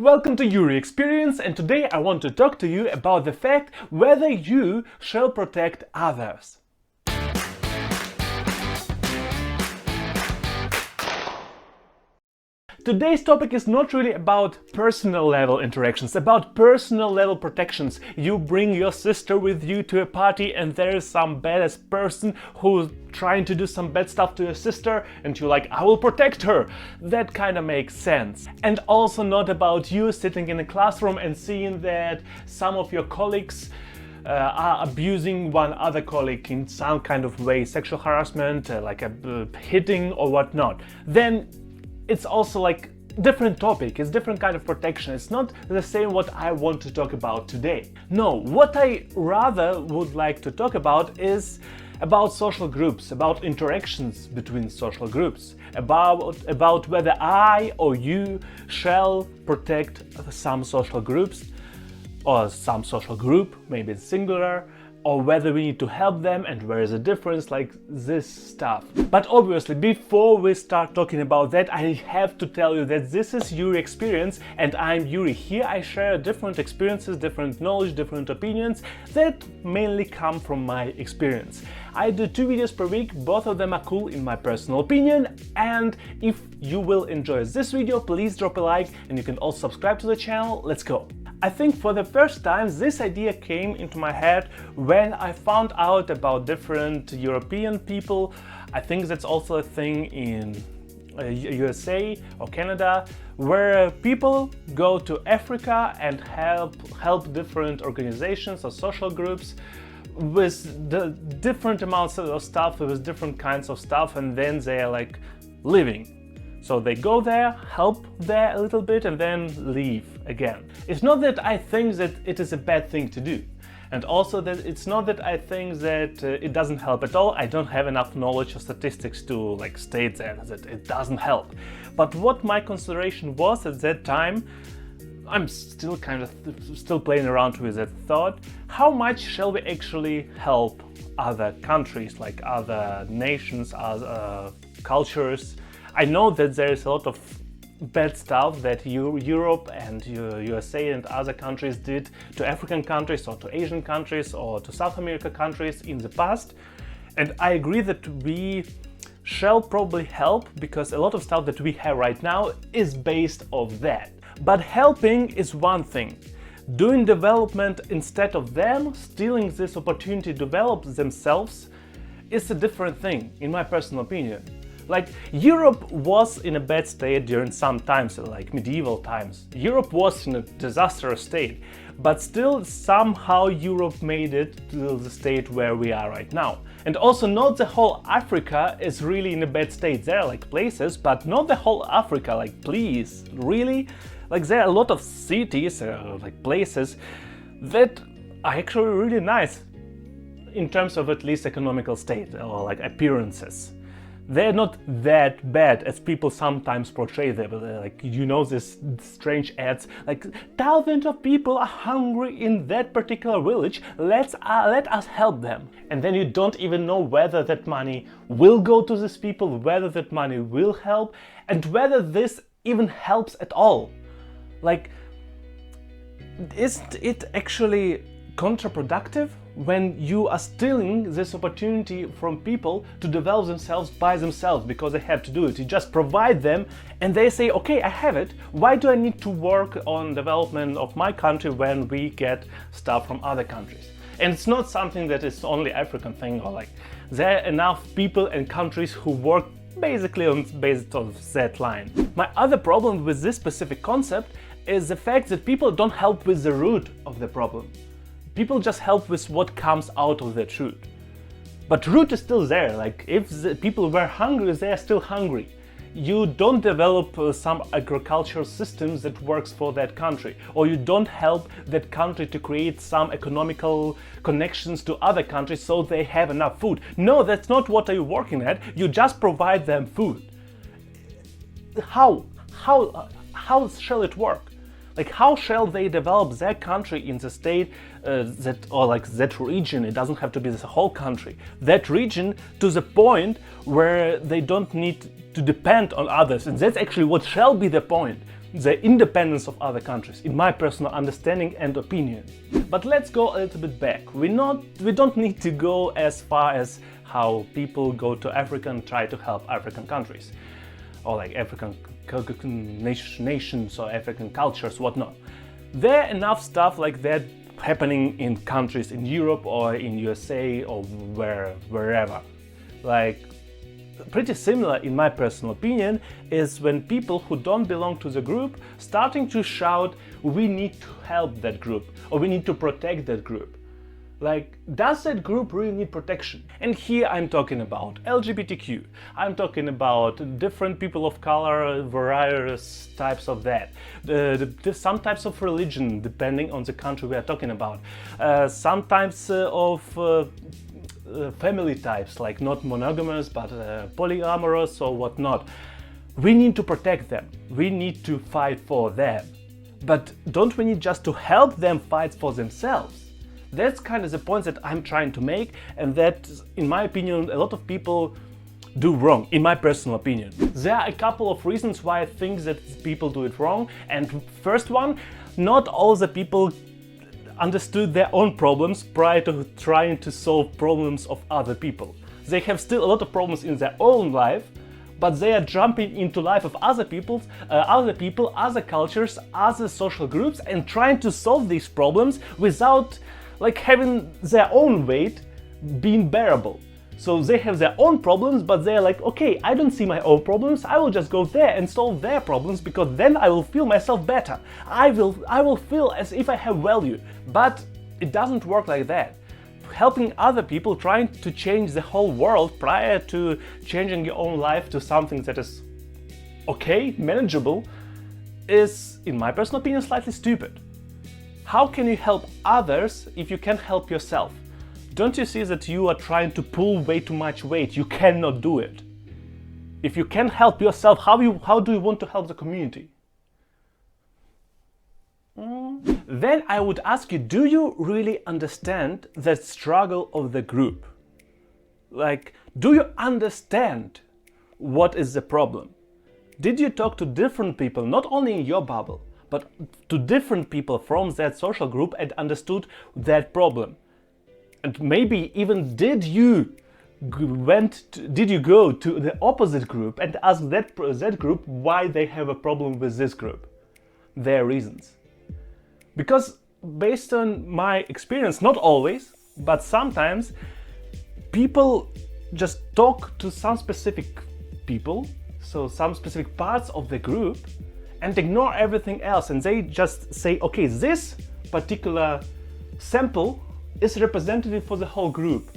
Welcome to Yury Experience, and today I want to talk to you about the fact whether you shall protect others. Today's topic is not really about personal level interactions, about personal level protections. You bring your sister with you to a party and there is some badass person who's trying to do some bad stuff to your sister and you're like, I will protect her. That kind of makes sense. And also not about you sitting in a classroom and seeing that some of your colleagues are abusing one other colleague in some kind of way, sexual harassment, like hitting or whatnot. Then it's also like different topic, it's different kind of protection. It's not the same what I want to talk about today. No, what I rather would like to talk about is about social groups, about interactions between social groups, about whether I or you shall protect some social groups or some social group, maybe it's singular, or whether we need to help them and where is the difference, like this stuff. But obviously, before we start talking about that, I have to tell you that this is Yury Experience and I'm Yury. Here I share different experiences, different knowledge, different opinions that mainly come from my experience. I do 2 videos per week, both of them are cool in my personal opinion, and if you will enjoy this video, please drop a like and you can also subscribe to the channel. Let's go! I think for the first time this idea came into my head when I found out about different European people. I think that's also a thing in USA or Canada, where people go to Africa and help different organizations or social groups with the different amounts of stuff, with different kinds of stuff, and then they are like living. So they go there, help there a little bit and then leave again. It's not that I think that it is a bad thing to do. And also that it's not that I think that it doesn't help at all. I don't have enough knowledge or statistics to like state that it doesn't help. But what my consideration was at that time, I'm still still playing around with that thought, how much shall we actually help other countries, like other nations, other cultures? I know that there is a lot of bad stuff that Europe and USA and other countries did to African countries or to Asian countries or to South America countries in the past. And I agree that we shall probably help because a lot of stuff that we have right now is based off that. But helping is one thing. Doing development instead of them, stealing this opportunity to develop themselves, is a different thing, in my personal opinion. Like, Europe was in a bad state during some times, like medieval times. Europe was in a disastrous state, but still somehow Europe made it to the state where we are right now. And also not the whole Africa is really in a bad state. There are like places, but not the whole Africa, like please, really? Like there are a lot of cities, like places that are actually really nice in terms of at least economical state or like appearances. They're not that bad as people sometimes portray them, like, you know, this strange ads, like, thousands of people are hungry in that particular village, let us help them. And then you don't even know whether that money will go to these people, whether that money will help, and whether this even helps at all. Like, isn't it actually counterproductive when you are stealing this opportunity from people to develop themselves by themselves because they have to do it? You just provide them and they say, okay, I have it, why do I need to work on development of my country when we get stuff from other countries? And it's not something that is only African thing, or like there are enough people and countries who work basically based on that line. My other problem with this specific concept is the fact that people don't help with the root of the problem. People just help with what comes out of that root. But root is still there, like if the people were hungry, they are still hungry. You don't develop some agricultural systems that works for that country, or you don't help that country to create some economical connections to other countries so they have enough food. No, that's not what you're working at, you just provide them food. How shall it work? Like, how shall they develop their country in the state that region? It doesn't have to be the whole country. That region to the point where they don't need to depend on others. And that's actually what shall be the point. the independence of other countries, in my personal understanding and opinion. But let's go a little bit back. We don't need to go as far as how people go to Africa and try to help African countries, or like African nations or African cultures, whatnot. There are enough stuff like that happening in countries in Europe or in USA or wherever. Like, pretty similar, in my personal opinion, is when people who don't belong to the group starting to shout, we need to help that group or we need to protect that group. Like, does that group really need protection? And here I'm talking about LGBTQ, I'm talking about different people of color, various types of that, some types of religion depending on the country we are talking about, some types of family types, like not monogamous but polyamorous or whatnot. We need to protect them, we need to fight for them. But don't we need just to help them fight for themselves? That's kind of the point that I'm trying to make, and that, in my opinion, a lot of people do wrong, in my personal opinion. There are a couple of reasons why I think that people do it wrong, and first one, not all the people understood their own problems prior to trying to solve problems of other people. They have still a lot of problems in their own life, but they are jumping into life of other people, other cultures, other social groups, and trying to solve these problems without like having their own weight being bearable. So they have their own problems, but they're like, okay, I don't see my own problems, I will just go there and solve their problems, because then I will feel myself better. I will feel as if I have value. But it doesn't work like that. Helping other people, trying to change the whole world prior to changing your own life to something that is okay, manageable, is, in my personal opinion, slightly stupid. How can you help others if you can't help yourself? Don't you see that you are trying to pull way too much weight? You cannot do it. If you can't help yourself, how do you want to help the community? Then I would ask you, do you really understand the struggle of the group? Like, do you understand what is the problem? Did you talk to different people, not only in your bubble, but to different people from that social group, and understood that problem? And maybe even did you go to the opposite group and ask that group why they have a problem with this group? Their reasons. Because based on my experience, not always, but sometimes, people just talk to some specific people, so some specific parts of the group, and ignore everything else, and they just say, okay, this particular sample is representative for the whole group.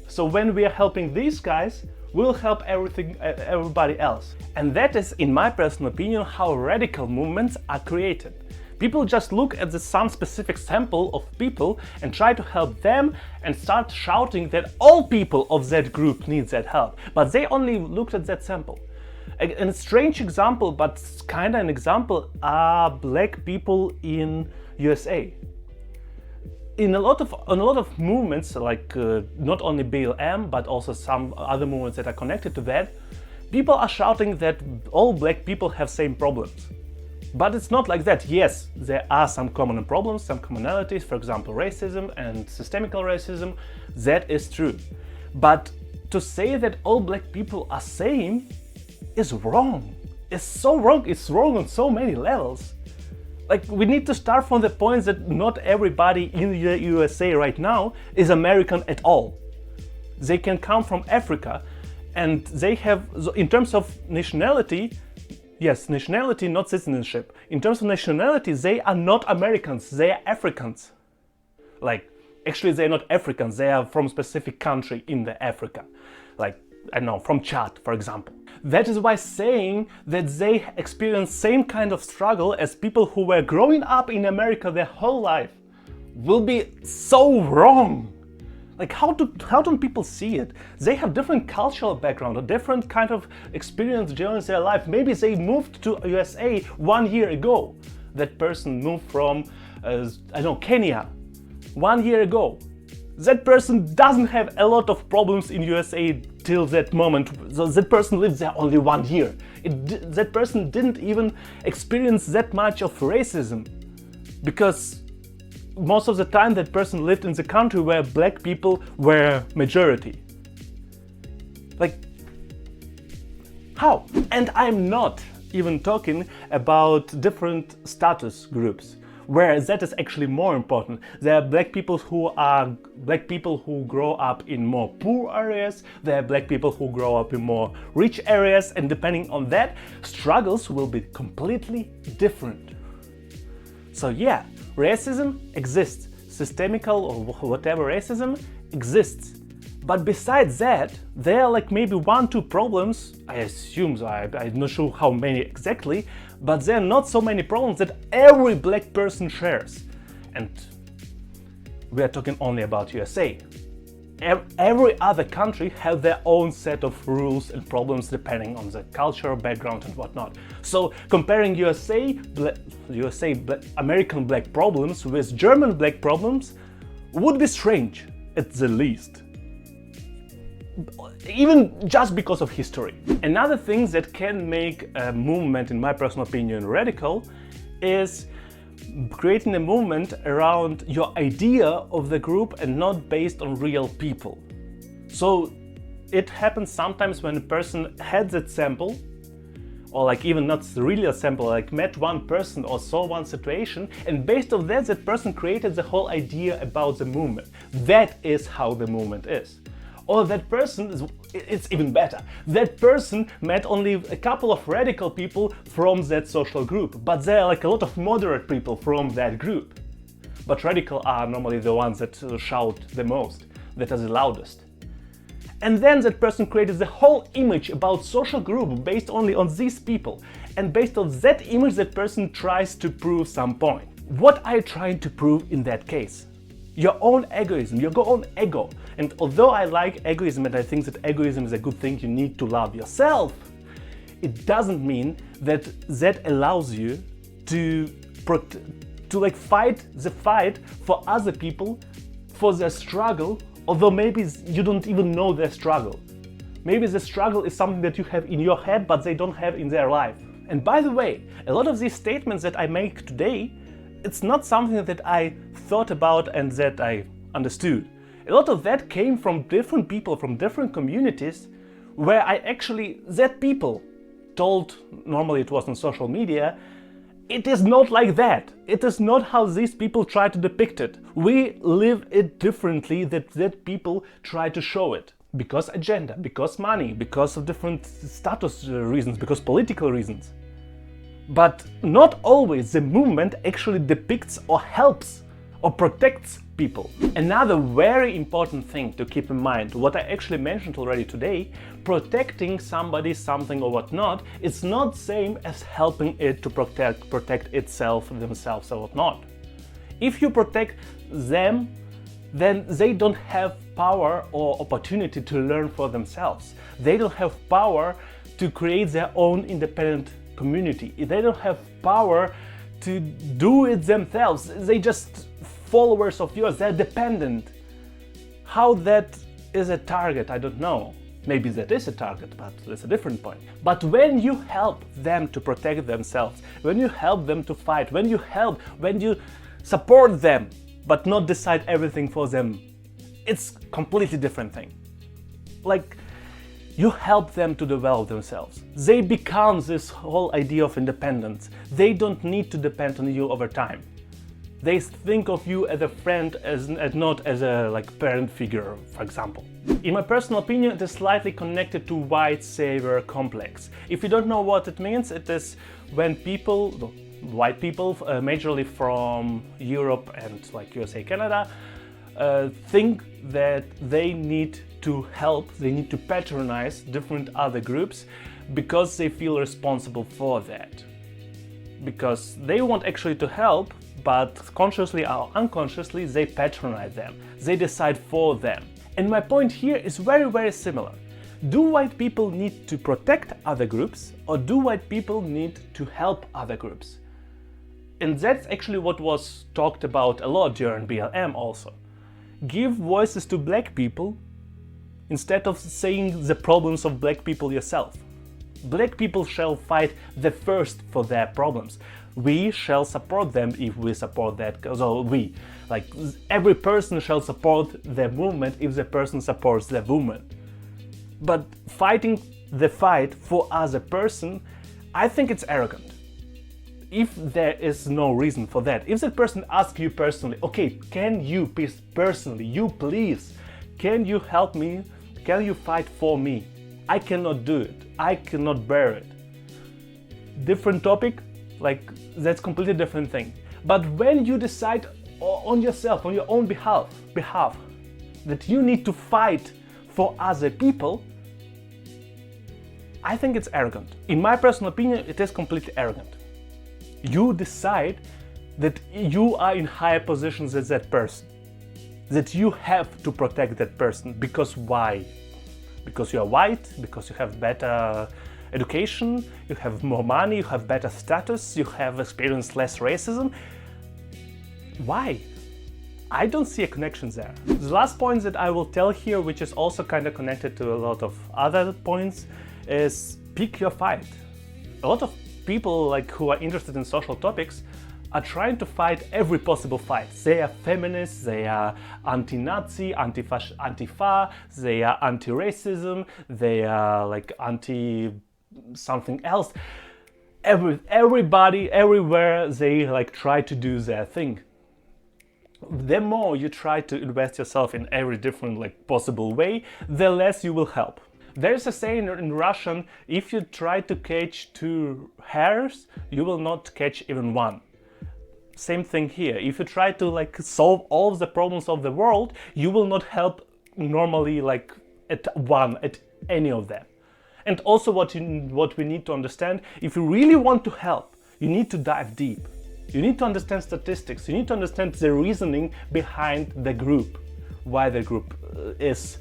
So when we are helping these guys, we'll help everybody else. And that is, in my personal opinion, how radical movements are created. People just look at some specific sample of people and try to help them and start shouting that all people of that group need that help. But they only looked at that sample. A strange example, but kind of an example, are black people in USA. In a lot of movements, like not only BLM, but also some other movements that are connected to that, people are shouting that all black people have same problems. But it's not like that. Yes, there are some common problems, some commonalities, for example, racism and systemic racism. That is true. But to say that all black people are same is wrong. It's so wrong. It's wrong on so many levels. Like, we need to start from the point that not everybody in the USA right now is American at all. They can come from Africa, and they have, in terms of nationality, yes, nationality, not citizenship. In terms of nationality, they are not Americans, they are Africans. Like, actually they're not Africans, they are from a specific country in the Africa. Like, I don't know, from Chad, for example. That is why saying that they experience same kind of struggle as people who were growing up in America their whole life will be so wrong. Like, how don't people see it? They have different cultural background, a different kind of experience during their life. Maybe they moved to USA 1 year ago. That person moved from, I don't know, Kenya 1 year ago. That person doesn't have a lot of problems in USA till that moment. So that person lived there only 1 year. That person didn't even experience that much of racism, because most of the time that person lived in the country where black people were majority. Like, how? And I'm not even talking about different status groups, where that is actually more important. There are black people who grow up in more poor areas, there are black people who grow up in more rich areas, and depending on that, struggles will be completely different. So yeah, racism exists, systemical or whatever racism exists. But besides that, there are like maybe 1-2 problems, I assume, so I'm not sure how many exactly, but there are not so many problems that every black person shares. And we are talking only about USA. Every other country has their own set of rules and problems depending on the culture, background and whatnot. So comparing American black problems with German black problems would be strange at the least. Even just because of history. Another thing that can make a movement, in my personal opinion, radical is creating a movement around your idea of the group and not based on real people. So it happens sometimes when a person had that sample, or like even not really a sample, like met one person or saw one situation, and based on that, that person created the whole idea about the movement. That is how the movement is. Or that person, it's even better, that person met only a couple of radical people from that social group, but there are like a lot of moderate people from that group. But radical are normally the ones that shout the most, that are the loudest. And then that person created the whole image about social group based only on these people. And based on that image, that person tries to prove some point. What are you trying to prove in that case? Your own egoism, your own ego. And although I like egoism and I think that egoism is a good thing, you need to love yourself, it doesn't mean that that allows you to like fight the fight for other people, for their struggle, although maybe you don't even know their struggle. Maybe the struggle is something that you have in your head, but they don't have in their life. And by the way, a lot of these statements that I make today, it's not something that I thought about and that I understood. A lot of that came from different people, from different communities, where that people told, normally it was on social media, it is not like that. It is not how these people try to depict it. We live it differently that people try to show it. Because agenda, because money, because of different status reasons, because political reasons. But not always the movement actually depicts or helps or protects people. Another very important thing to keep in mind, what I actually mentioned already today, protecting somebody, something or whatnot, it's not same as helping it to protect itself, themselves or whatnot. If you protect them, then they don't have power or opportunity to learn for themselves. They don't have power to create their own independent community. They don't have power to do it themselves. They just followers of yours. They're dependent. How that is a target, I don't know. Maybe that is a target, but that's a different point. But when you help them to protect themselves, when you help them to fight, when you support them, but not decide everything for them, it's a completely different thing. Like, you help them to develop themselves. They become this whole idea of independence. They don't need to depend on you over time. They think of you as a friend, and not as a parent figure, for example. In my personal opinion, it is slightly connected to Whitesaver complex. If you don't know what it means, it is when white people, majorly from Europe and USA, Canada, think that they need to help, they need to patronize different other groups because they feel responsible for that. Because they want actually to help, but consciously or unconsciously they patronize them, they decide for them. And my point here is very, very similar. Do white people need to protect other groups, or do white people need to help other groups? And that's actually what was talked about a lot during BLM also. Give voices to black people instead of seeing the problems of black people yourself. Black people shall fight the first for their problems. We shall support them if we support that. So every person shall support the movement if the person supports the movement. But fighting the fight for other person, I think it's arrogant. If there is no reason for that, if that person asks you personally, okay, can you please can you help me? Can you fight for me? I cannot do it. I cannot bear it. Different topic, that's completely different thing. But when you decide on yourself, on your own behalf, that you need to fight for other people, I think it's arrogant. In my personal opinion, it is completely arrogant. You decide that you are in higher positions than that person, that you have to protect that person. Because why? Because you are white, because you have better education, you have more money, you have better status, you have experienced less racism. Why? I don't see a connection there. The last point that I will tell here, which is also kind of connected to a lot of other points, is pick your fight. A lot of people who are interested in social topics are trying to fight every possible fight. They are feminists, they are anti-Nazi, anti-Fa, they are anti-racism, they are anti-something else. Everybody, everywhere, they try to do their thing. The more you try to invest yourself in every different possible way, the less you will help. There's a saying in Russian, if you try to catch 2 hares, you will not catch even one. Same thing here. If you try to solve all of the problems of the world, you will not help normally at any of them. And also what we need to understand, if you really want to help, you need to dive deep. You need to understand statistics. You need to understand the reasoning behind the group, why the group is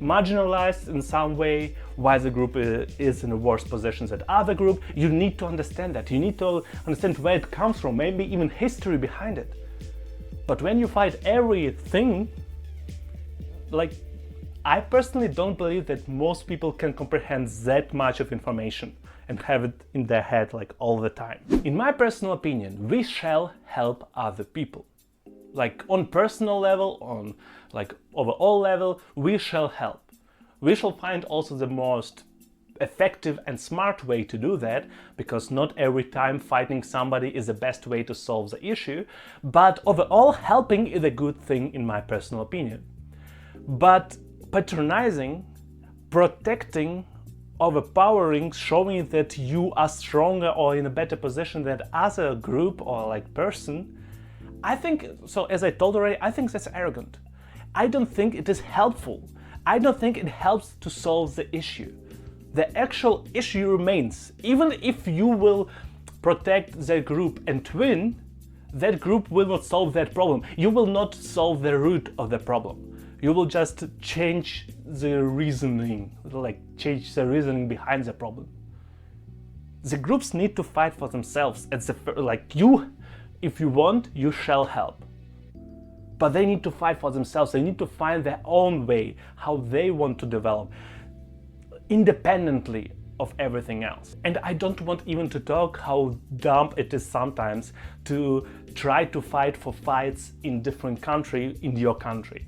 marginalized in some way, why the group is in a worse position than other group. You need to understand that. You need to understand where it comes from, maybe even history behind it. But when you fight everything, I personally don't believe that most people can comprehend that much of information and have it in their head all the time. In my personal opinion, we shall help other people. On personal level, on overall level, we shall help. We shall find also the most effective and smart way to do that, because not every time fighting somebody is the best way to solve the issue, but overall helping is a good thing in my personal opinion. But patronizing, protecting, overpowering, showing that you are stronger or in a better position than other group or person, I think, so as I told already, I think that's arrogant. I don't think it is helpful. I don't think it helps to solve the issue. The actual issue remains. Even if you will protect the group and win, that group will not solve that problem. You will not solve the root of the problem. You will just change the reasoning, change the reasoning behind the problem. The groups need to fight for themselves. It's you, if you want, you shall help. But they need to fight for themselves. They need to find their own way, how they want to develop, independently of everything else. And I don't want even to talk how dumb it is sometimes to try to fight for fights in different country, in your country.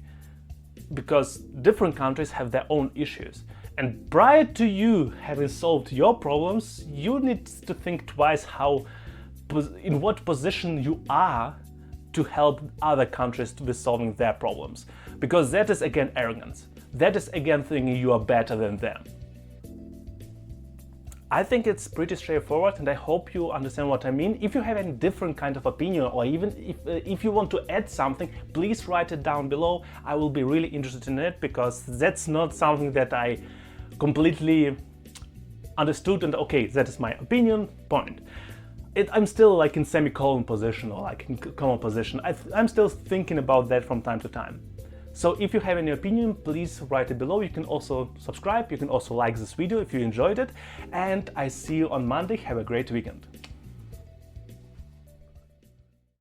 Because different countries have their own issues. And prior to you having solved your problems, you need to think twice in what position you are to help other countries with solving their problems. Because that is again arrogance. That is again thinking you are better than them. I think it's pretty straightforward, and I hope you understand what I mean. If you have any different kind of opinion, or even if you want to add something, please write it down below. I will be really interested in it, because that's not something that I completely understood and okay, that is my opinion, point. I'm still in semicolon position or in comma position. I'm still thinking about that from time to time. So if you have any opinion, please write it below. You can also subscribe, you can also like this video if you enjoyed it, and I see you on Monday. Have a great weekend.